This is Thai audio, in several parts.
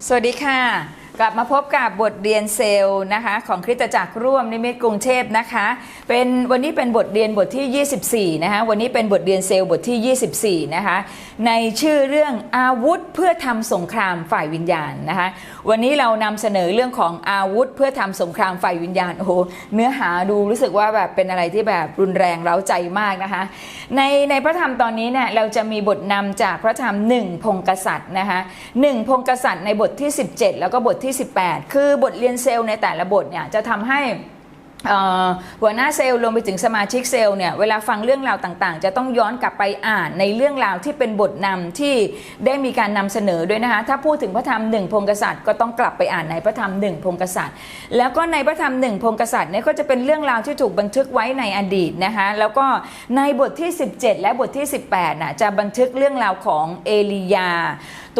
สวัสดีค่ะกลับมาพบกับบทเรียนเซลล์นะคะของคริสตจักรร่วมนิมิตกรุงเทพนะคะวันนี้เป็นบทเรียนบทที่24นะคะวันนี้เป็นบทเรียนเซลล์บทที่24นะคะในชื่อเรื่องอาวุธเพื่อทำสงครามฝ่ายวิญญาณนะคะวันนี้เรานำเสนอเรื่องของอาวุธเพื่อทำสงครามฝ่ายวิญญาณโอ้โหเนื้อหาดูรู้สึกว่าแบบเป็นอะไรที่แบบรุนแรงเร้าใจมากนะคะในพระธรรมตอนนี้เนี่ยเราจะมีบทนำจากพระธรรม1พงกษัตริย์นะคะ1พงกษัตริย์ในบทที่17แล้วก็บทที่18คือบทเรียนเซลล์ในแต่ละบทเนี่ยจะทำให้หัวหน้าเซลล์รวมไปถึงสมาชิกเซลล์เนี่ยเวลาฟังเรื่องราวต่างๆจะต้องย้อนกลับไปอ่านในเรื่องราวที่เป็นบทนำที่ได้มีการนำเสนอด้วยนะคะถ้าพูดถึงพระธรรม1พงกษัตริย์ก็ต้องกลับไปอ่านในพระธรรม1พงกษัตริย์แล้วก็ในพระธรรม1พงกษัตริย์เนี่ยก็จะเป็นเรื่องราวที่ถูกบันทึกไว้ในอดีตนะคะแล้วก็ในบทที่17และบทที่18น่ะจะบันทึกเรื่องราวของเอลียา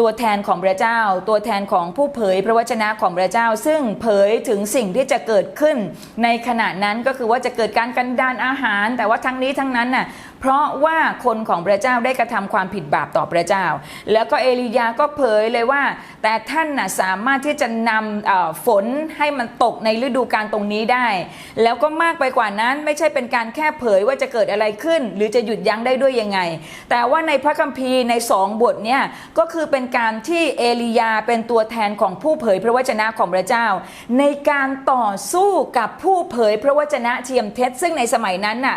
ตัวแทนของพระเจ้าตัวแทนของผู้เผยพระวจนะของพระเจ้าซึ่งเผยถึงสิ่งที่จะเกิดขึ้นในขณะนั้นก็คือว่าจะเกิดการกันดารอาหารแต่ว่าทั้งนี้ทั้งนั้นน่ะเพราะว่าคนของพระเจ้าได้กระทำความผิดบาปต่อพระเจ้าแล้วก็เอลียาก็เผยเลยว่าแต่ท่านน่ะสามารถที่จะนำฝนให้มันตกในฤดูกาลตรงนี้ได้แล้วก็มากไปกว่านั้นไม่ใช่เป็นการแค่เผยว่าจะเกิดอะไรขึ้นหรือจะหยุดยั้งได้ด้วยยังไงแต่ว่าในพระคัมภีร์ใน2บทเนี่ยก็คือเป็นการที่เอลียาเป็นตัวแทนของผู้เผยพระวจนะของพระเจ้าในการต่อสู้กับผู้เผยพระวจนะเทียมเท็จซึ่งในสมัยนั้นน่ะ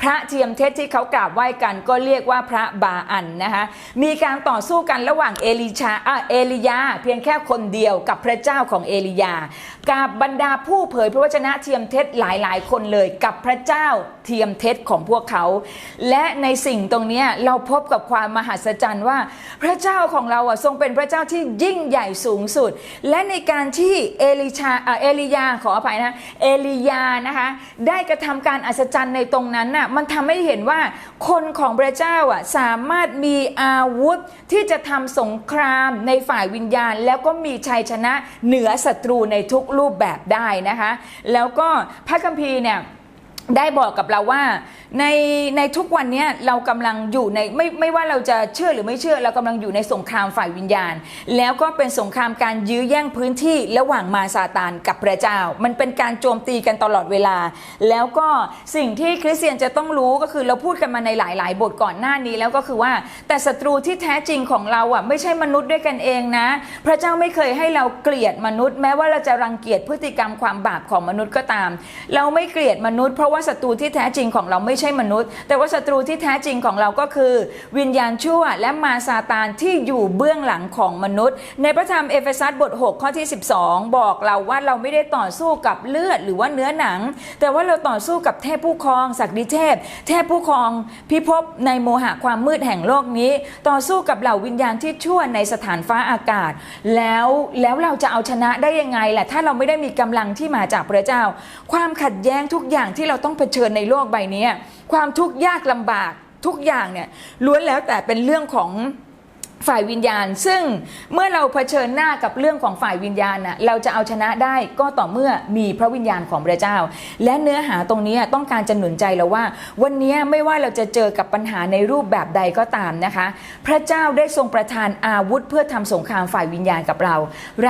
พระเทียมเท็จที่เขากราบไหว้กันก็เรียกว่าพระบาอันนะคะมีการต่อสู้กันระหว่างเอลียาเพียงแค่คนเดียวกับพระเจ้าของเอลียากับบรรดาผู้เผยพระวจนะเทียมเท็จหลายๆคนเลยกับพระเจ้าเทียมเท็จของพวกเขาและในสิ่งตรงนี้เราพบกับความมหัศจรรย์ว่าพระเจ้าของเราทรงเป็นพระเจ้าที่ยิ่งใหญ่สูงสุดและในการที่เอลียาขออภัยนะเอลียานะคะได้กระทำการอัศจรรย์ในตรงนั้นน่ะมันทำให้เห็นว่าคนของพระเจ้าสามารถมีอาวุธที่จะทำสงครามในฝ่ายวิญญาณแล้วก็มีชัยชนะเหนือศัตรูในทุกรูปแบบได้นะคะแล้วก็พระคัมภีร์เนี่ยได้บอกกับเราว่าในทุกวันนี้เรากำลังอยู่ในไม่ว่าเราจะเชื่อหรือไม่เชื่อเรากำลังอยู่ในสงครามฝ่ายวิญญาณแล้วก็เป็นสงครามการยื้อแย่งพื้นที่ระหว่างมารซาตานกับพระเจ้ามันเป็นการโจมตีกันตลอดเวลาแล้วก็สิ่งที่คริสเตียนจะต้องรู้ก็คือเราพูดกันมาในหลายๆบทก่อนหน้านี้แล้วก็คือว่าแต่ศัตรูที่แท้จริงของเราไม่ใช่มนุษย์ด้วยกันเองนะพระเจ้าไม่เคยให้เราเกลียดมนุษย์แม้ว่าเราจะรังเกียจพฤติกรรมความบาปของมนุษย์ก็ตามเราไม่เกลียดมนุษย์เพราะว่าศัตรูที่แท้จริงของเราไม่ใช่มนุษย์แต่ว่าศัตรูที่แท้จริงของเราก็คือวิญญาณชั่วและมารซาตานที่อยู่เบื้องหลังของมนุษย์ในพระธรรมเอเฟซัสบท6ข้อที่12บอกเราว่าเราไม่ได้ต่อสู้กับเลือดหรือว่าเนื้อหนังแต่ว่าเราต่อสู้กับเทพผู้ครองศักดิเทพผู้ครองพิภพในโมหะความมืดแห่งโลกนี้ต่อสู้กับเหล่าวิญญาณที่ชั่วในสถานฟ้าอากาศแล้วเราจะเอาชนะได้ยังไงล่ะถ้าเราไม่ได้มีกำลังที่มาจากพระเจ้าความขัดแย้งทุกอย่างที่เราต้องเผชิญในโลกใบนี้ความทุกข์ยากลำบากทุกอย่างเนี่ยล้วนแล้วแต่เป็นเรื่องของฝ่ายวิญญาณซึ่งเมื่อเราเผชิญหน้ากับเรื่องของฝ่ายวิญญาณน่ะเราจะเอาชนะได้ก็ต่อเมื่อมีพระวิญญาณของพระเจ้าและเนื้อหาตรงนี้ต้องการจะหนุนใจเราว่าวันนี้ไม่ว่าเราจะเจอกับปัญหาในรูปแบบใดก็ตามนะคะพระเจ้าได้ทรงประทานอาวุธเพื่อทำสงครามฝ่ายวิญญาณกับเร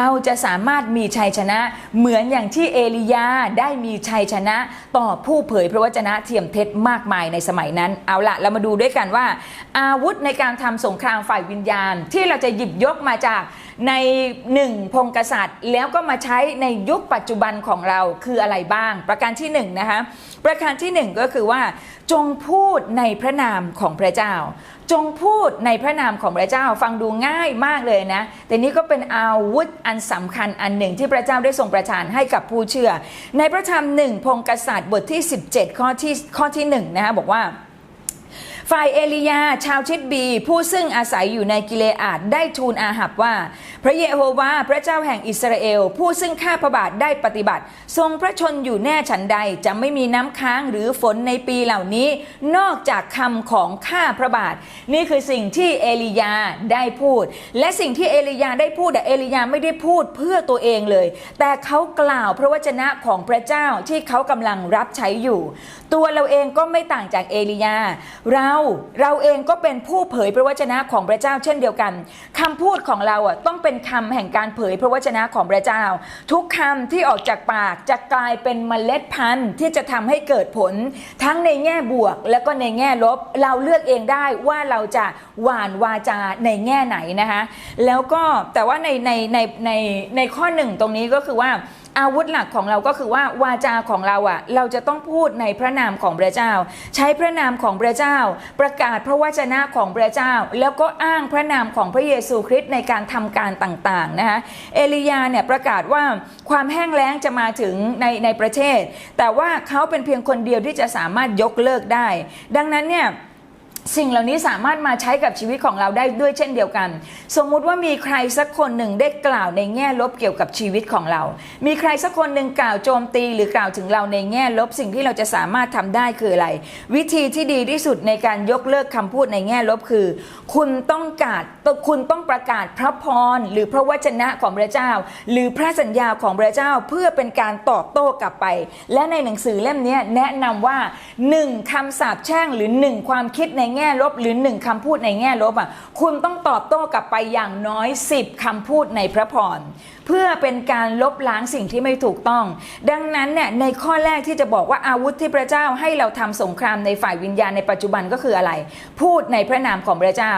าจะสามารถมีชัยชนะเหมือนอย่างที่เอลียาได้มีชัยชนะต่อผู้เผยพระวจนะเทียมเท็จมากมายในสมัยนั้นเอาละเรามาดูด้วยกันว่าอาวุธในการทำสงครามฝ่ายวิญญาณที่เราจะหยิบยกมาจากใน1พงกษัตริย์แล้วก็มาใช้ในยุคปัจจุบันของเราคืออะไรบ้างประการที่1นะคะประการที่1ก็คือว่าจงพูดในพระนามของพระเจ้าจงพูดในพระนามของพระเจ้าฟังดูง่ายมากเลยนะแต่นี้ก็เป็นอาวุธอันสำคัญอันหนึ่งที่พระเจ้าได้ทรงประทานให้กับผู้เชื่อในพระธรรม1พงกษัตริย์บทที่17ข้อที่1นะคะบอกว่าฝ่ายเอลียาชาวทิศบีผู้ซึ่งอาศัยอยู่ในกิเลอาดได้ทูลอาหับว่าพระเยโฮวาห์พระเจ้าแห่งอิสราเอลผู้ซึ่งข้าพระบาทได้ปฏิบัติทรงพระชนอยู่แน่ฉันใดจะไม่มีน้ำค้างหรือฝนในปีเหล่านี้นอกจากคำของข้าพระบาทนี่คือสิ่งที่เอลียาได้พูดและสิ่งที่เอลียาได้พูดเอลียาไม่ได้พูดเพื่อตัวเองเลยแต่เขากล่าวพระวจนะของพระเจ้าที่เขากำลังรับใช้อยู่ตัวเราเองก็ไม่ต่างจากเอลียาเรา เราเองก็เป็นผู้เผยพระวจนะของพระเจ้าเช่นเดียวกันคำพูดของเราต้องเป็นคำแห่งการเผยพระวจนะของพระเจ้าทุกคำที่ออกจากปากจะกลายเป็นเมล็ดพันธุ์ที่จะทำให้เกิดผลทั้งในแง่บวกและก็ในแง่ลบเราเลือกเองได้ว่าเราจะหว่านวาจาในแง่ไหนนะคะแล้วก็แต่ว่าในข้อหนึ่งตรงนี้ก็คือว่าอาวุธหลักของเราก็คือว่าวาจาของเราเราจะต้องพูดในพระนามของพระเจ้าใช้พระนามของพระเจ้าประกาศพระวจนะของพระเจ้าแล้วก็อ้างพระนามของพระเยซูคริสต์ในการทำการต่างๆนะคะเอลียาเนี่ยประกาศว่าความแห้งแล้งจะมาถึงในประเทศแต่ว่าเขาเป็นเพียงคนเดียวที่จะสามารถยกเลิกได้ดังนั้นเนี่ยสิ่งเหล่านี้สามารถมาใช้กับชีวิตของเราได้ด้วยเช่นเดียวกันสมมุติว่ามีใครสักคนหนึ่งได้กล่าวในแง่ลบเกี่ยวกับชีวิตของเรามีใครสักคนหนึ่งกล่าวโจมตีหรือกล่าวถึงเราในแง่ลบสิ่งที่เราจะสามารถทำได้คืออะไรวิธีที่ดีที่สุดในการยกเลิกคำพูดในแง่ลบคือคุณต้องประกาศพระพรหรือพระวจนะของพระเจ้าหรือพระสัญญาของพระเจ้าเพื่อเป็นการตอบโต้กลับไปและในหนังสือเล่มนี้แนะนำว่า1คำสาปแช่งหรือ1ความคิดในแง่ลบหรือ1คำพูดในแง่ลบคุณต้องตอบโต้กลับไปอย่างน้อย10คำพูดในพระพรเพื่อเป็นการลบล้างสิ่งที่ไม่ถูกต้องดังนั้นเนี่ยในข้อแรกที่จะบอกว่าอาวุธที่พระเจ้าให้เราทำสงครามในฝ่ายวิญญาณในปัจจุบันก็คืออะไรพูดในพระนามของพระเจ้า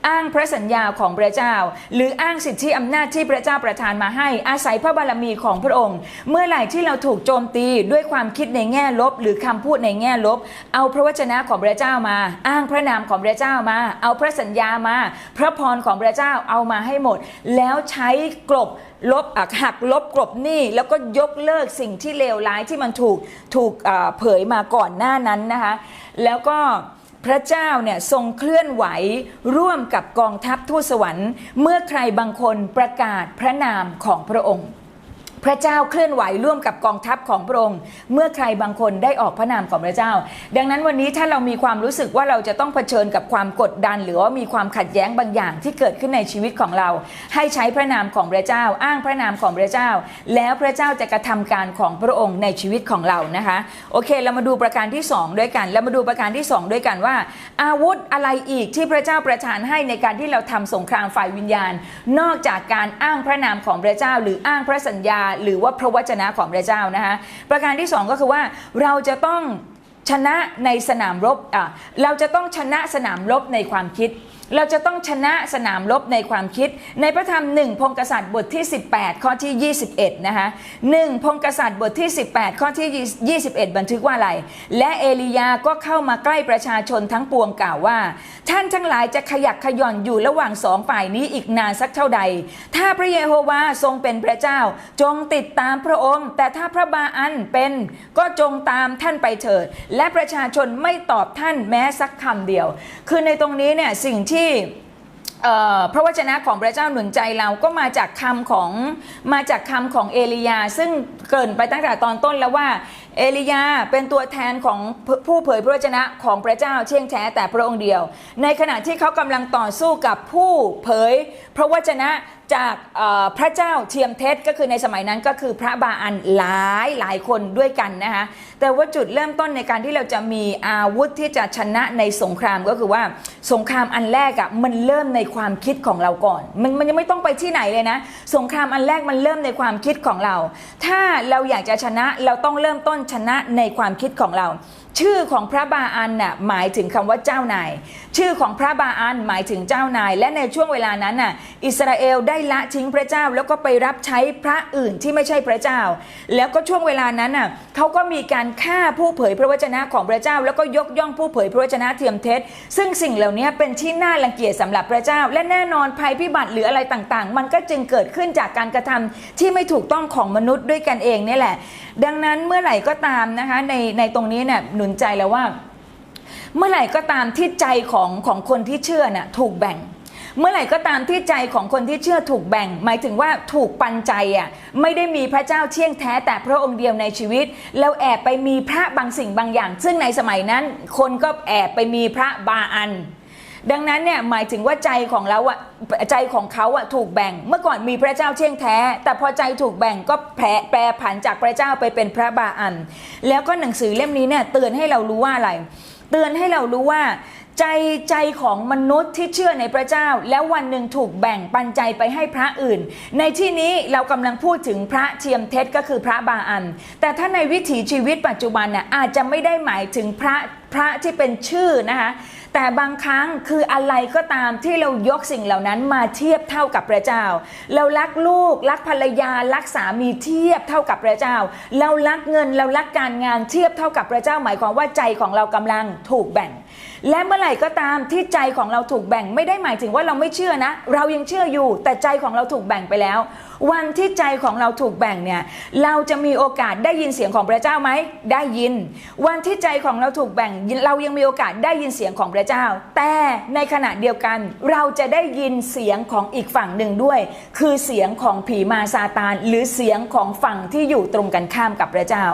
อ้างพระสัญญาของพระเจ้าหรืออ้างสิทธิอำนาจที่พระเจ้าประทานมาให้อาศัยพระบารมีของพระองค์เมื่อไหร่ที่เราถูกโจมตีด้วยความคิดในแง่ลบหรือคำพูดในแง่ลบเอาพระวจนะของพระเจ้ามาอ้างพระนามของพระเจ้ามาเอาพระสัญญามาพระพรของพระเจ้าเอามาให้หมดแล้วใช้กลบหักลบกลบหนี้แล้วก็ยกเลิกสิ่งที่เลวร้ายที่มันถูกเผยมาก่อนหน้านั้นนะคะแล้วก็พระเจ้าเนี่ยทรงเคลื่อนไหวร่วมกับกองทัพทูตสวรรค์เมื่อใครบางคนประกาศพระนามของพระองค์พระเจ้าเคลื่อนไหวร่วมกับกองทัพของพระองค์เมื่อใครบางคนได้ออกพระนามของพระเจ้าดังนั้นวันนี้ถ้าเรามีความรู้สึกว่าเราจะต้องเผชิญกับความกดดันหรือว่ามีความขัดแย้งบางอย่างที่เกิดขึ้นในชีวิตของเราให้ใช้พระนามของพระเจ้าอ้างพระนามของพระเจ้าแล้วพระเจ้าจะกระทำการของพระองค์ในชีวิตของเรานะคะโอเคเรามาดูประการที่2ด้วยกันแล้วมาดูประการที่2ด้วยกันว่าอาวุธอะไรอีกที่พระเจ้าประทานให้ในการที่เราทำสงครามฝ่ายวิญญาณนอกจากการอ้างพระนามของพระเจ้าหรืออ้างพระสัญญาหรือว่าพระวจนะของพระเจ้านะคะประการที่2ก็คือว่าเราจะต้องชนะในสนามรบเราจะต้องชนะสนามรบในความคิดเราจะต้องชนะสนามรบในความคิดในพระธรรม1พงศ์กษัตริย์บทที่18ข้อที่21นะคะ1พงศ์กษัตริย์บทที่18ข้อที่21บันทึกว่าอะไรและเอลียาก็เข้ามาใกล้ประชาชนทั้งปวงกล่าวว่าท่านทั้งหลายจะขยักขย่อนอยู่ระหว่างสองฝ่ายนี้อีกนานสักเท่าใดถ้าพระเยโฮวาทรงเป็นพระเจ้าจงติดตามพระองค์แต่ถ้าพระบาอันเป็นก็จงตามท่านไปเถิดและประชาชนไม่ตอบท่านแม้สักคำเดียวคือในตรงนี้เนี่ยสิ่งที่พระวจนะของพระเจ้าหนุนใจเราก็มาจากคำของเอลียาซึ่งเกริ่นไปตั้งแต่ตอนต้นแล้วว่าเอลียาเป็นตัวแทนของผู้เผยพระวจนะของพระเจ้าเที่ยงแท้แต่พระองค์เดียวในขณะที่เขากำลังต่อสู้กับผู้เผยพระวจนะจากพระเจ้าเทียมเท็จก็คือในสมัยนั้นก็คือพระบาอันหลายคนด้วยกันนะคะแต่ว่าจุดเริ่มต้นในการที่เราจะมีอาวุธที่จะชนะในสงครามก็คือว่าสงครามอันแรกมันเริ่มในความคิดของเราก่อนมันยังไม่ต้องไปที่ไหนเลยนะสงครามอันแรกมันเริ่มในความคิดของเราถ้าเราอยากจะชนะเราต้องเริ่มต้นชนะในความคิดของเราชื่อของพระบาอันน่ะหมายถึงคำว่าเจ้านายชื่อของพระบาอันหมายถึงเจ้านายและในช่วงเวลานั้นน่ะอิสราเอลได้ละทิ้งพระเจ้าแล้วก็ไปรับใช้พระอื่นที่ไม่ใช่พระเจ้าแล้วก็ช่วงเวลานั้นน่ะเขาก็มีการฆ่าผู้เผยพระวจนะของพระเจ้าแล้วก็ยกย่องผู้เผยพระวจนะเทียมเท็จซึ่งสิ่งเหล่านี้เป็นที่น่ารังเกียจสำหรับพระเจ้าและแน่นอนภัยพิบัติหรืออะไรต่างๆมันก็จึงเกิดขึ้นจากการกระทำที่ไม่ถูกต้องของมนุษย์ด้วยกันเองนี่แหละดังนั้นเมื่อไหร่ก็ตามนะคะในตรงนี้เนี่ยหนุนใจแล้วว่าเมื่อไหร่ก็ตามที่ใจของคนที่เชื่อน่ะถูกแบ่งเมื่อไหร่ก็ตามที่ใจของคนที่เชื่อถูกแบ่งหมายถึงว่าถูกปันใจไม่ได้มีพระเจ้าเที่ยงแท้แต่พระองค์เดียวในชีวิตแล้วแอบไปมีพระบางสิ่งบางอย่างซึ่งในสมัยนั้นคนก็แอบไปมีพระบาอันดังนั้นเนี่ยหมายถึงว่าใจของเขาถูกแบ่งเมื่อก่อนมีพระเจ้าเที่ยงแท้แต่พอใจถูกแบ่งก็แปรผันจากพระเจ้าไปเป็นพระบาอันแล้วก็หนังสือเล่มนี้เนี่ยเตือนให้เรารู้ว่าอะไรเตือนให้เรารู้ว่า ใจของมนุษย์ที่เชื่อในพระเจ้าแล้ววันหนึ่งถูกแบ่งปันใจไปให้พระอื่นในที่นี้เรากำลังพูดถึงพระเทียมเท็จก็คือพระบาอันแต่ถ้าในวิถีชีวิตปัจจุบันน่ะอาจจะไม่ได้หมายถึงพระที่เป็นชื่อนะคะแต่บางครั้งคืออะไรก็ตามที่เรายกสิ่งเหล่านั้นมาเทียบเท่ากับพระเจ้าเรารักลูกรักภรรยารักสามีเทียบเท่ากับพระเจ้าเรารักเงินเรารักการงานเทียบเท่ากับพระเจ้าหมายความว่าใจของเรากำลังถูกแบ่งและเมื่อไหร่ก็ตามที่ใจของเราถูกแบ่งไม่ได้หมายถึงว่าเราไม่เชื่อนะเรายังเชื่ออยู่แต่ใจของเราถูกแบ่งไปแล้ววันที่ใจของเราถูกแบ่งเนี่ยเราจะมีโอกาสได้ยินเสียงของพระเจ้าไหมได้ยินวันที่ใจของเราถูกแบ่งเรายังมีโอกาสได้ยินเสียงของพระเจ้าแต่ในขณะเดียวกันเราจะได้ยินเสียงของอีกฝั่งหนึ่งด้วยคือเสียงของผีมารซาตานหรือเสียงของฝั่งที่อยู่ตรงกันข้ามกับพระเจ้า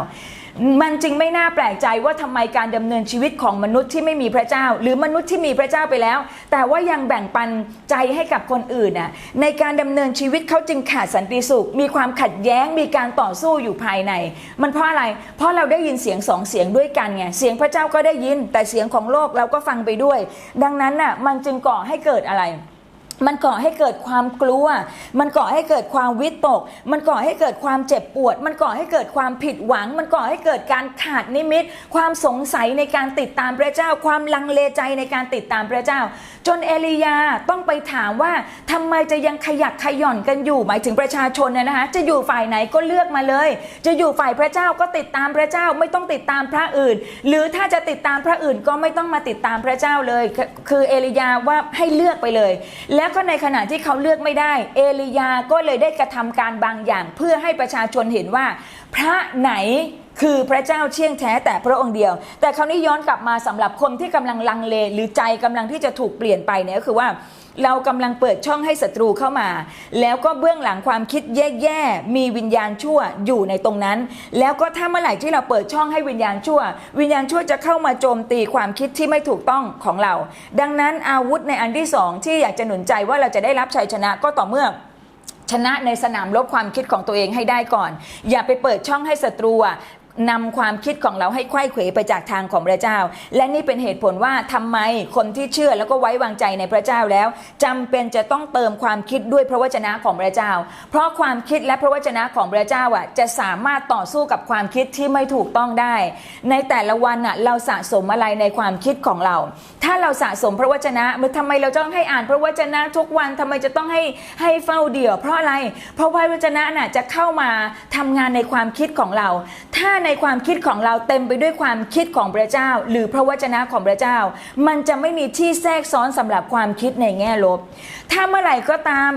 มันจึงไม่น่าแปลกใจว่าทำไมการดำเนินชีวิตของมนุษย์ที่ไม่มีพระเจ้าหรือมนุษย์ที่มีพระเจ้าไปแล้วแต่ว่ายังแบ่งปันใจให้กับคนอื่นน่ะในการดำเนินชีวิตเขาจึงขาดสันติสุขมีความขัดแย้งมีการต่อสู้อยู่ภายในมันเพราะอะไรเพราะเราได้ยินเสียงสองเสียงด้วยกันไงเสียงพระเจ้าก็ได้ยินแต่เสียงของโลกเราก็ฟังไปด้วยดังนั้นน่ะมันจึงก่อให้เกิดอะไรมันก่อให้เกิดความกลัวมันก่อให้เกิดความวิตกมันก่อให้เกิดความเจ็บปวดมันก่อให้เกิดความผิดหวังมันก่อให้เกิดการขาดนิมิตความสงสัยในการติดตามพระเจ้าความลังเลใจในการติดตามพระเจ้าจนเอลียาต้องไปถามว่าทำไมจะยังขยักขย่อนกันอยู่หมายถึงประชาชนนะคะจะอยู่ฝ่ายไหนก็เลือกมาเลยจะอยู่ฝ่ายพระเจ้าก็ติดตามพระเจ้าไม่ต้องติดตามพระอื่นหรือถ้าจะติดตามพระอื่นก็ไม่ต้องมาติดตามพระเจ้าเลยคือเอลียาว่าให้เลือกไปเลยแล้วก็ในขณะที่เขาเลือกไม่ได้เอลียาก็เลยได้กระทำการบางอย่างเพื่อให้ประชาชนเห็นว่าพระไหนคือพระเจ้าเที่ยงแท้แต่พระองค์เดียวแต่คราวนี้ย้อนกลับมาสำหรับคนที่กำลังลังเลหรือใจกำลังที่จะถูกเปลี่ยนไปเนี่ยก็คือว่าเรากำลังเปิดช่องให้ศัตรูเข้ามาแล้วก็เบื้องหลังความคิดแย่ๆมีวิญญาณชั่วอยู่ในตรงนั้นแล้วก็ถ้าเมื่อไหร่ที่เราเปิดช่องให้วิญญาณชั่วจะเข้ามาโจมตีความคิดที่ไม่ถูกต้องของเราดังนั้นอาวุธในอันที่สองที่อยากจะหนุนใจว่าเราจะได้รับชัยชนะก็ต่อเมื่อชนะในสนามรบความคิดของตัวเองให้ได้ก่อนอย่าไปเปิดช่องให้ศัตรูนำความคิดของเราให้ไขว้เขวไปจากทางของพระเจ้าและนี่เป็นเหตุผลว่าทำไมคนที่เชื่อแล้วก็ไว้วางใจในพระเจ้าแล้วจำเป็นจะต้องเติมความคิดด้วยพระวจนะของพระเจ้าเพราะความคิดและพระวจนะของพระเจ้าจะสามารถต่อสู้กับความคิดที่ไม่ถูกต้องได้ในแต่ละวันเราสะสมอะไรในความคิดของเราถ้าเราสะสมพระวจนะทำไมเราต้องให้อ่านพระวจนะทุกวันทำไมจะต้องให้เฝ้าเดี่ยวเพราะอะไรเพราะพระวจนะจะเข้ามาทำงานในความคิดของเราถ้าในความคิดของเราเต็มไปด้วยความคิดของพระเจ้าหรือพระวจนะของพระเจ้ามันจะไม่มีที่แทรกซ้อนสำหรับความคิดในแง่ลบถ้าเมื่อไหร่ก็ตาม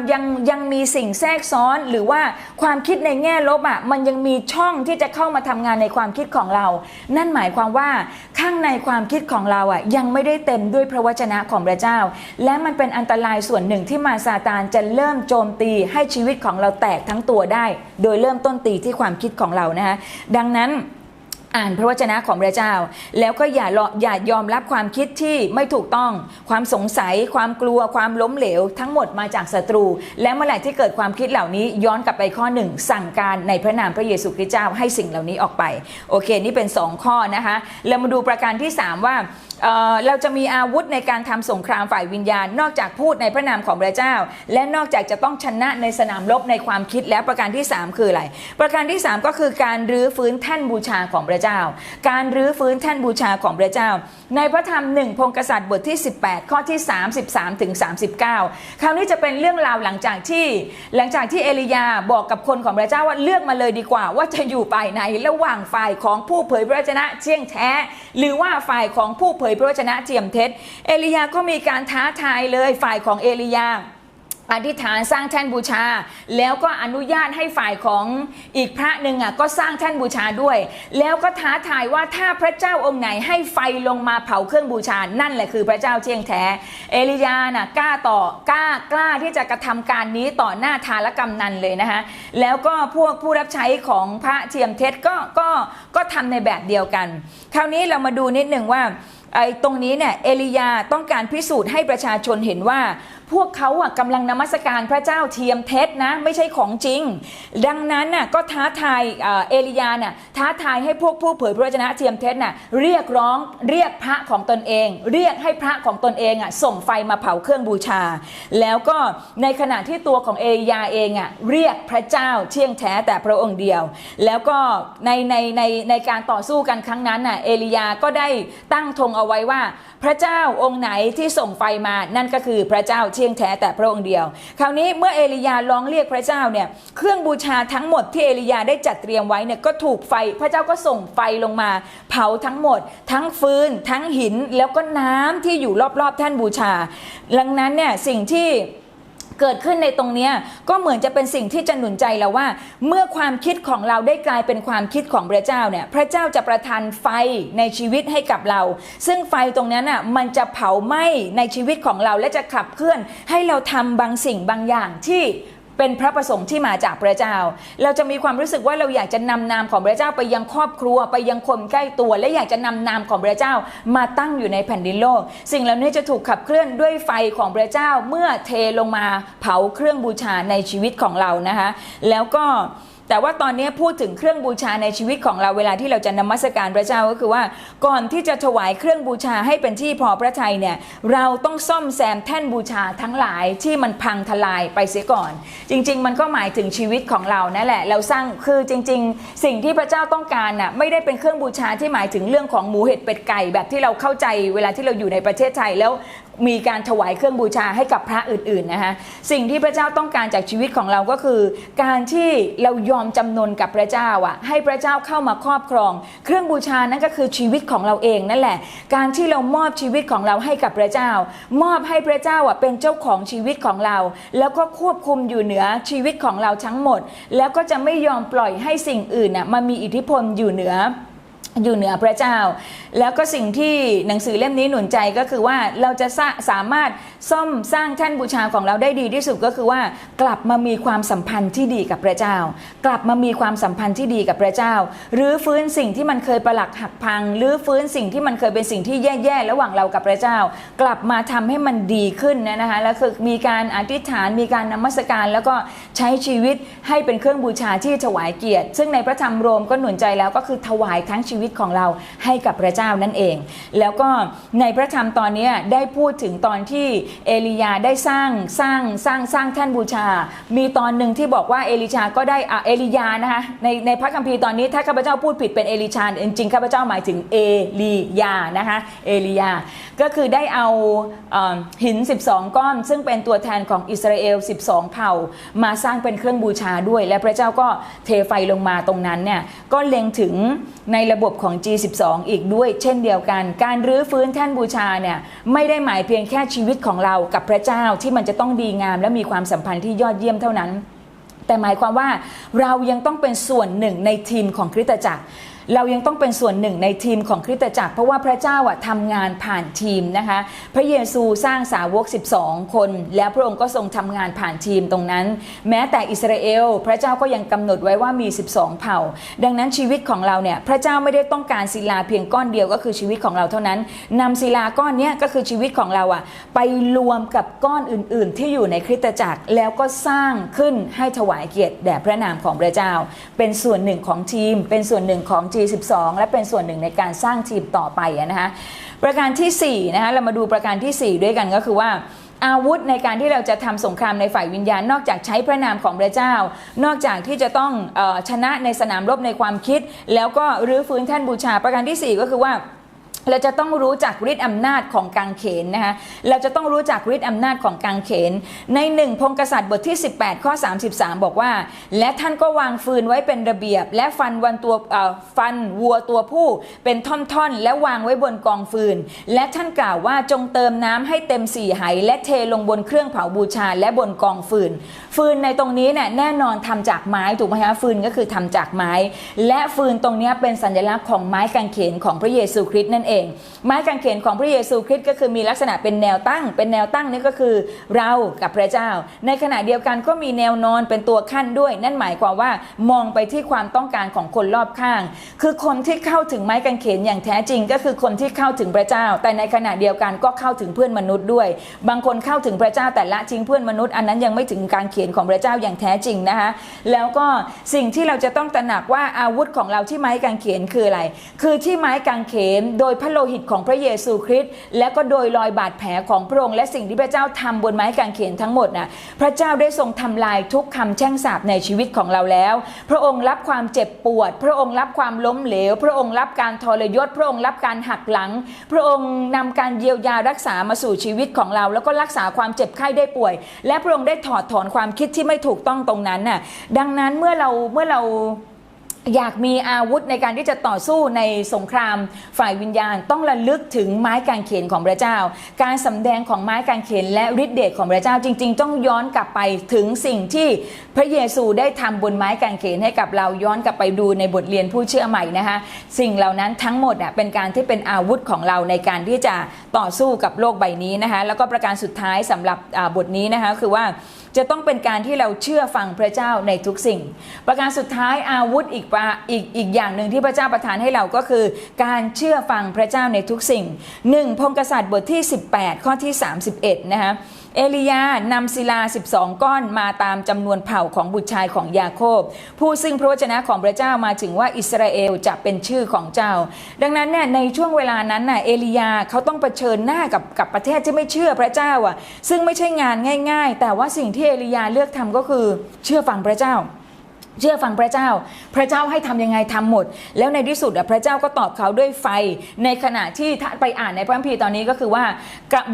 ยังมีสิ่งแทรกซ้อนหรือว่าความคิดในแง่ลบมันยังมีช่องที่จะเข้ามาทำงานในความคิดของเรานั่นหมายความว่าข้างในความคิดของเรายังไม่ได้เต็มด้วยพระวจนะของพระเจ้าและมันเป็นอันตรายส่วนหนึ่งที่มารซาตานจะเริ่มโจมตีให้ชีวิตของเราแตกทั้งตัวได้โดยเริ่มต้นตีที่ความคิดของเรานะคะดังนั้นอ่านพระวจนะของพระเจ้าแล้วก็อย่ายอมรับความคิดที่ไม่ถูกต้องความสงสัยความกลัวความล้มเหลวทั้งหมดมาจากศัตรูและเมื่อไหร่ที่เกิดความคิดเหล่านี้ย้อนกลับไปข้อหนึ่งสั่งการในพระนามพระเยซูคริสต์เจ้าให้สิ่งเหล่านี้ออกไปโอเคนี่เป็น2ข้อนะคะแล้วมาดูประการที่3ว่าเราจะมีอาวุธในการทำสงครามฝ่ายวิญญาณนอกจากพูดในพระนามของพระเจ้าและนอกจากจะต้องชนะในสนามรบในความคิดแล้วประการที่3คืออะไรประการที่3ก็คือการรื้อฟื้นแท่นบูชาของพระเจ้าการรื้อฟื้นแท่นบูชาของพระเจ้าในพระธรรม1พงศ์กษัตริย์บทที่18ข้อที่33ถึง39คราวนี้จะเป็นเรื่องราวหลังจากที่เอลียาบอกกับคนของพระเจ้าว่าเลือกมาเลยดีกว่าว่าจะอยู่ฝ่ายไหนระหว่างฝ่ายของผู้เผยพระวจนะเที่ยงแท้หรือว่าฝ่ายของผู้เผยพระวจนะเทียมเท็จเอลียาก็มีการท้าทายเลยฝ่ายของเอลียาอธิษฐานสร้างแท่นบูชาแล้วก็อนุญาตให้ฝ่ายของอีกพระหนึ่งก็สร้างแท่นบูชาด้วยแล้วก็ท้าทายว่าถ้าพระเจ้าองค์ไหนให้ไฟลงมาเผาเครื่องบูชานั่นแหละคือพระเจ้าเที่ยงแท้เอลียากล้าที่จะกระทำการนี้ต่อหน้าทารกำนันเลยนะคะแล้วก็พวกผู้รับใช้ของพระเทียมเท็จก็ทำในแบบเดียวกันคราวนี้เรามาดูนิดหนึ่งว่าตรงนี้เนี่ยเอลียาต้องการพิสูจน์ให้ประชาชนเห็นว่า พวกเขากำลังนมัสการพระเจ้าเทียมเท็จนะไม่ใช่ของจริงดังนั้นก็ท้าทายเอลียาท้าทายให้พวกผู้เผยพระวจนะเทียมเท็จเรียกร้องเรียกพระของตนเองเรียกให้พระของตนเองส่งไฟมาเผาเครื่องบูชาแล้วก็ในขณะที่ตัวของเอลียาเองเรียกพระเจ้าเที่ยงแท้แต่พระองค์เดียวแล้วก็ในการต่อสู้กันครั้งนั้นเอลียาก็ได้ตั้งธงเอาไว้ว่าพระเจ้าองค์ไหนที่ส่งไฟมานั่นก็คือพระเจ้าเที่ยงแท้แต่พระองค์เดียวคราวนี้เมื่อเอลียาร้องเรียกพระเจ้าเนี่ยเครื่องบูชาทั้งหมดที่เอลียาได้จัดเตรียมไว้เนี่ยก็ถูกไฟพระเจ้าก็ส่งไฟลงมาเผาทั้งหมดทั้งฟืนทั้งหินแล้วก็น้ำที่อยู่รอบๆแท่นบูชาดังนั้นเนี่ยสิ่งที่เกิดขึ้นในตรงนี้ก็เหมือนจะเป็นสิ่งที่จะหนุนใจเราว่าเมื่อความคิดของเราได้กลายเป็นความคิดของพระเจ้าเนี่ยพระเจ้าจะประทานไฟในชีวิตให้กับเราซึ่งไฟตรงนั้นมันจะเผาไหม้ในชีวิตของเราและจะขับเคลื่อนให้เราทำบางสิ่งบางอย่างที่เป็นพระประสงค์ที่มาจากพระเจ้าเราจะมีความรู้สึกว่าเราอยากจะนำนามของพระเจ้าไปยังครอบครัวไปยังคนใกล้ตัวและอยากจะนำนามของพระเจ้ามาตั้งอยู่ในแผ่นดินโลกสิ่งเหล่านี้จะถูกขับเคลื่อนด้วยไฟของพระเจ้าเมื่อเทลงมาเผาเครื่องบูชาในชีวิตของเรานะคะแล้วก็แต่ว่าตอนนี้พูดถึงเครื่องบูชาในชีวิตของเราเวลาที่เราจะนมัสการพระเจ้าก็คือว่าก่อนที่จะถวายเครื่องบูชาให้เป็นที่พอพระทัยเนี่ยเราต้องซ่อมแซมแท่นบูชาทั้งหลายที่มันพังทลายไปเสียก่อนจริงๆมันก็หมายถึงชีวิตของเรานั่นแหละเราสร้างคือจริงๆสิ่งที่พระเจ้าต้องการไม่ได้เป็นเครื่องบูชาที่หมายถึงเรื่องของหมูเห็ดเป็ดไก่แบบที่เราเข้าใจเวลาที่เราอยู่ในประเทศไทยแล้วมีการถวายเครื่องบูชาให้กับพระอื่นๆนะคะสิ่งที่พระเจ้าต้องการจากชีวิตของเราก็คือการที่เรายอมจำนนกับพระเจ้าให้พระเจ้าเข้ามาครอบครองเครื่องบูชานั่นก็คือชีวิตของเราเองนั่นแหละการที่เรามอบชีวิตของเราให้กับพระเจ้ามอบให้พระเจ้าเป็นเจ้าของชีวิตของเราแล้วก็ควบคุมอยู่เหนือชีวิตของเราทั้งหมดแล้วก็จะไม่ยอมปล่อยให้สิ่งอื่นมามีอิทธิพลอยู่เหนือพระเจ้าแล้วก็สิ่งที่หนังสือเล่มนี้หนุนใจก็คือว่าเราจะสามารถซ่อมสร้างแท่นบูชาของเราได้ดีที่สุดก็คือว่ากลับมามีความสัมพันธ์ที่ดีกับพระเจ้ากลับมามีความสัมพันธ์ที่ดีกับพระเจ้าหรือฟื้นสิ่งที่มันเคยปรักหักพังหรือฟื้นสิ่งที่มันเคยเป็นสิ่งที่แย่ๆระหว่างเรากับพระเจ้ากลับมาทำให้มันดีขึ้นนะคะแล้วคือมีการอธิษฐานมีการนมัสการแล้วก็ใช้ชีวิตให้เป็นเครื่องบูชาที่ถวายเกียรติซึ่งในพระธรรมโรมก็หนุนใจแล้วก็คือถวายทั้งชีวิตของเราให้กับพระเจ้านั่นเองแล้วก็ในพระธรรมตอนนี้ได้พูดถึงตอนที่เอลียาได้สร้างแท่นบูชามีตอนหนึ่งที่บอกว่าเอลียานะคะในพระคัมภีร์ตอนนี้ถ้าข้าพเจ้าพูดผิดเป็นเอลิชาจริงๆข้าพเจ้าหมายถึงเอลียานะคะเอลียาก็คือได้เอาหิน12ก้อนซึ่งเป็นตัวแทนของอิสราเอล12เผ่ามาสร้างเป็นเครื่องบูชาด้วยและพระเจ้าก็เทไฟลงมาตรงนั้นเนี่ยก็เล็งถึงในระบบของ G12 อีกด้วยเช่นเดียวกันการรื้อฟื้นแท่นบูชาเนี่ยไม่ได้หมายเพียงแค่ชีวิตของเรากับพระเจ้าที่มันจะต้องดีงามและมีความสัมพันธ์ที่ยอดเยี่ยมเท่านั้นแต่หมายความว่าเรายังต้องเป็นส่วนหนึ่งในทีมของคริสตจักรเรายังต้องเป็นส่วนหนึ่งในทีมของคริสตจักรเพราะว่าพระเจ้าทำงานผ่านทีมนะคะพระเยซูสร้างสาวก12คนแล้วพระองค์ก็ทรงทำงานผ่านทีมตรงนั้นแม้แต่อิสราเอลพระเจ้าก็ยังกำหนดไว้ว่ามี12เผ่าดังนั้นชีวิตของเราเนี่ยพระเจ้าไม่ได้ต้องการศิลาเพียงก้อนเดียวก็คือชีวิตของเราเท่านั้นนำศิลาก้อนนี้ก็คือชีวิตของเราไปรวมกับก้อนอื่นๆที่อยู่ในคริสตจักรแล้วก็สร้างขึ้นให้ถวายเกียรติแด่พระนามของพระเจ้าเป็นส่วนหนึ่งของทีมเป็นส่วนหนึ่งของG12 และเป็นส่วนหนึ่งในการสร้างทีมต่อไปนะคะประการที่4นะคะเรามาดูประการที่4ด้วยกันก็คือว่าอาวุธในการที่เราจะทำสงครามในฝ่ายวิญญาณนอกจากใช้พระนามของพระเจ้านอกจากที่จะต้องชนะในสนามรบในความคิดแล้วก็รื้อฟื้นแท่นบูชาประการที่4ก็คือว่าเราจะต้องรู้จักฤทธิ์อำนาจของกางเขนนะคะเราจะต้องรู้จักฤทธิ์อำนาจของกางเขนใน1พงศ์กษัตริย์บทที่18ข้อ33บอกว่าและท่านก็วางฟืนไว้เป็นระเบียบและฟันวัวตัวผู้เป็นท่อนๆและวางไว้บนกองฟืนและท่านกล่าวว่าจงเติมน้ำให้เต็ม4ไหและเทลงบนเครื่องเผาบูชาและบนกองฟืนในตรงนี้เนี่ยแน่นอนทำจากไม้ถูกไหมคะฟืนก็คือทำจากไม้และฟืนตรงนี้เป็นสัญลักษณ์ของไม้กางเขนของพระเยซูคริสต์นั่นเอง เองไม้กางเขนของพระเยซูคริสต์ก็คือมีลักษณะเป็นแนวตั้งนี่ก็คือเรากับพระเจ้าในขณะเดียวกันก็มีแนวนอนเป็นตัวขั้นด้วยนั่นหมายความว่ามองไปที่ความต้องการของคนรอบข้างคือคนที่เข้าถึงไม้กางเขนอย่างแท้จริงก็คือคนที่เข้าถึงพระเจ้าแต่ในขณะเดียวกันก็เข้าถึงเพื่อนมนุษย์ด้วยบางคนเข้าถึงพระเจ้าแต่ละทิ้งเพื่อนมนุษย์อันนั้นยังไม่ถึงการเขียนของพระเจ้าอย่างแท้จริงนะคะแล้วก็สิ่งที่เราจะต้องตระหนักว่าอาวุธของเราที่ไม้กางเขนคืออะไรคือที่ไม้กางเขนโดยพระโลหิตของพระเยซูคริสต์และก็โดยรอยบาดแผลของพระองค์และสิ่งที่พระเจ้าทำบนไม้กางเขนทั้งหมดนะพระเจ้าได้ทรงทำลายทุกคำแช่งสาปในชีวิตของเราแล้วพระองค์รับความเจ็บปวดพระองค์รับความล้มเหลวพระองค์รับการทรยศพระองค์รับการหักหลังพระองค์นำการเยียวยารักษามาสู่ชีวิตของเราแล้วก็รักษาความเจ็บไข้ได้ป่วยและพระองค์ได้ถอดถอนความคิดที่ไม่ถูกต้องตรงนั้นน่ะดังนั้นเมื่อเราอยากมีอาวุธในการที่จะต่อสู้ในสงครามฝ่ายวิญญาณต้องระลึกถึงไม้กางเขนของพระเจ้าการสำแดงของไม้กางเขนและฤทธิเดชของพระเจ้าจริงๆต้องย้อนกลับไปถึงสิ่งที่พระเยซูได้ทำบนไม้กางเขนให้กับเราย้อนกลับไปดูในบทเรียนผู้เชื่อใหม่นะคะสิ่งเหล่านั้นทั้งหมดเป็นการที่เป็นอาวุธของเราในการที่จะต่อสู้กับโลกใบนี้นะคะแล้วก็ประการสุดท้ายสำหรับบทนี้นะคะคือว่าจะต้องเป็นการที่เราเชื่อฟังพระเจ้าในทุกสิ่งประการสุดท้ายอาวุธอีกอย่างหนึ่งที่พระเจ้าประทานให้เราก็คือการเชื่อฟังพระเจ้าในทุกสิ่ง1พงศ์กษัตริย์บทที่18ข้อที่31นะคะเอลียานำศิลา12ก้อนมาตามจำนวนเผ่าของบุตรชายของยาโคบผู้ซึ่งพระวจนะของพระเจ้ามาถึงว่าอิสราเอลจะเป็นชื่อของเจ้าดังนั้นเนี่ยในช่วงเวลานั้นน่ะเอลียาเขาต้องเผชิญหน้ากับประเทศที่ไม่เชื่อพระเจ้าซึ่งไม่ใช่งานง่ายๆแต่ว่าสิ่งที่เอลียาเลือกทำก็คือเชื่อฟังพระเจ้าเชื่อฟังพระเจ้าพระเจ้าให้ทำยังไงทำหมดแล้วในที่สุดพระเจ้าก็ตอบเขาด้วยไฟในขณะที่ถ้าไปอ่านในพระคัมภีร์ตอนนี้ก็คือว่า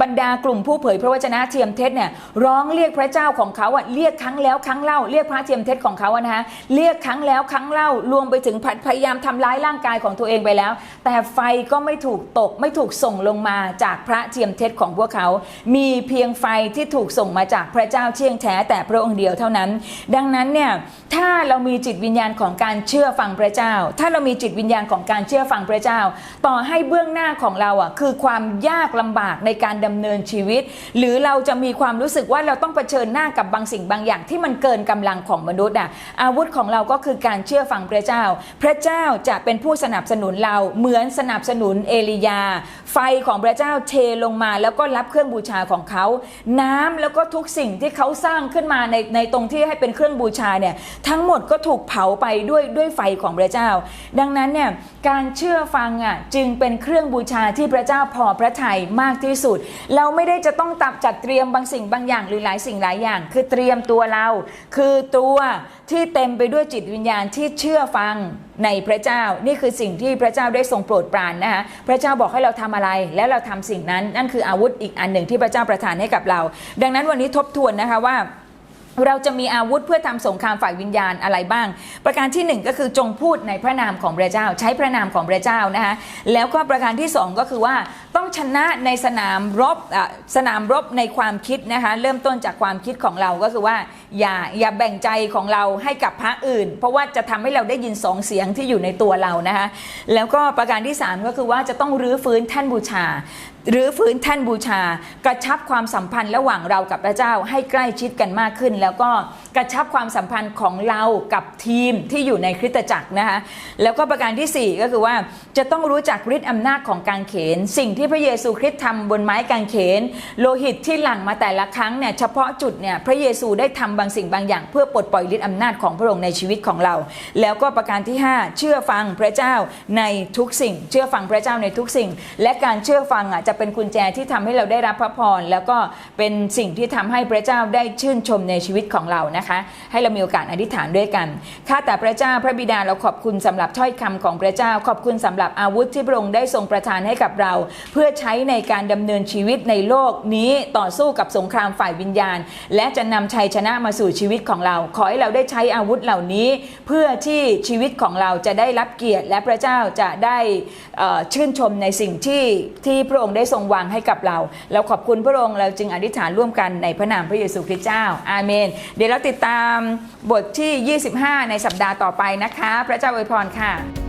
บรรดากลุ่มผู้เผยพระวจนะเทียมเท็จเนี่ยร้องเรียกพระเจ้าของเขาเรียกครั้งแล้วครั้งเล่าเรียกพระเทียมเท็จของเขานะคะเรียกครั้งแล้วครั้งเล่ารวมไปถึงพยายามทำร้ายร่างกายของตัวเองไปแล้วแต่ไฟก็ไม่ถูกตกไม่ถูกส่งลงมาจากพระเทียมเท็จของพวกเขามีเพียงไฟที่ถูกส่งมาจากพระเจ้าเที่ยงแท้แต่พระองค์เดียวเท่านั้นดังนั้นเนี่ยถ้าเรามีจิตวิญญาณของการเชื่อฟังพระเจ้าถ้าเรามีจิตวิญญาณของการเชื่อฟังพระเจ้าต่อให้เบื้องหน้าของเราคือความยากลำบากในการดำเนินชีวิตหรือเราจะมีความรู้สึกว่าเราต้องเผชิญหน้ากับบางสิ่งบางอย่างที่มันเกินกำลังของมนุษย์อาวุธของเราก็คือการเชื่อฟังพระเจ้าพระเจ้าจะเป็นผู้สนับสนุนเราเหมือนสนับสนุนเอลียาไฟของพระเจ้าเทลงมาแล้วก็รับเครื่องบูชาของเขาน้ำแล้วก็ทุกสิ่งที่เขาสร้างขึ้นมาในตรงที่ให้เป็นเครื่องบูชาเนี่ยทั้งหมดก็ถูกเผาไปด้วยไฟของพระเจ้าดังนั้นเนี่ยการเชื่อฟังจึงเป็นเครื่องบูชาที่พระเจ้าพอพระทัยมากที่สุดเราไม่ได้จะต้องจัดเตรียมบางสิ่งบางอย่างหรือหลายสิ่งหลายอย่างคือเตรียมตัวเราคือตัวที่เต็มไปด้วยจิตวิญญาณที่เชื่อฟังในพระเจ้านี่คือสิ่งที่พระเจ้าได้ทรงโปรดปรานนะคะพระเจ้าบอกให้เราทำอะไรและเราทำสิ่งนั้นนั่นคืออาวุธอีกอันหนึ่งที่พระเจ้าประทานให้กับเราดังนั้นวันนี้ทบทวนนะคะว่าเราจะมีอาวุธเพื่อทำสงครามฝ่ายวิญญาณอะไรบ้างประการที่1ก็คือจงพูดในพระนามของพระเจ้าใช้พระนามของพระเจ้านะคะแล้วก็ประการที่2ก็คือว่าต้องชนะในสนามรบในความคิดนะคะเริ่มต้นจากความคิดของเราก็คือว่าอย่าแบ่งใจของเราให้กับพระอื่นเพราะว่าจะทำให้เราได้ยิน2เสียงที่อยู่ในตัวเรานะคะแล้วก็ประการที่3ก็คือว่าจะต้องรื้อฟื้นแท่นบูชาหรือฟื้นแท่นบูชากระชับความสัมพันธ์ระหว่างเรากับพระเจ้าให้ใกล้ชิดกันมากขึ้นแล้วก็กระชับความสัมพันธ์ของเรากับทีมที่อยู่ในคริสตจักรนะคะแล้วก็ประการที่4ก็คือว่าจะต้องรู้จักฤทธิ์อำนาจของกางเขนสิ่งที่พระเยซูคริสต์ทำบนไม้กางเขนโลหิตที่หลั่งมาแต่ละครั้งเนี่ยเฉพาะจุดเนี่ยพระเยซูได้ทำบางสิ่งบางอย่างเพื่อปลดปล่อยฤทธิ์อำนาจของพระองค์ในชีวิตของเราแล้วก็ประการที่5เชื่อฟังพระเจ้าในทุกสิ่งเชื่อฟังพระเจ้าในทุกสิ่งและการเชื่อฟังจะเป็นกุญแจที่ทำให้เราได้รับพระพรแล้วก็เป็นสิ่งที่ทำให้พระเจ้าได้ชื่นชมในชีวิตของเรานะคะให้เรามีโอกาสอธิษฐานด้วยกันข้าแต่พระเจ้าพระบิดาเราขอบคุณสำหรับถ้อยคำของพระเจ้าขอบคุณสำหรับอาวุธที่พระองค์ได้ทรงประทานให้กับเราเพื่อใช้ในการดำเนินชีวิตในโลกนี้ต่อสู้กับสงครามฝ่ายวิญญาณและจะนำชัยชนะมาสู่ชีวิตของเราขอให้เราได้ใช้อาวุธเหล่านี้เพื่อที่ชีวิตของเราจะได้รับเกียรติและพระเจ้าจะได้ชื่นชมในสิ่งที่พระองค์ได้ทรงวางให้กับเราขอบคุณพระองค์เราจึงอธิษฐานร่วมกันในพระนามพระเยซูคริสต์เจ้าอาเมนเดี๋ยวเราติดตามบทที่25ในสัปดาห์ต่อไปนะคะพระเจ้าอวยพรค่ะ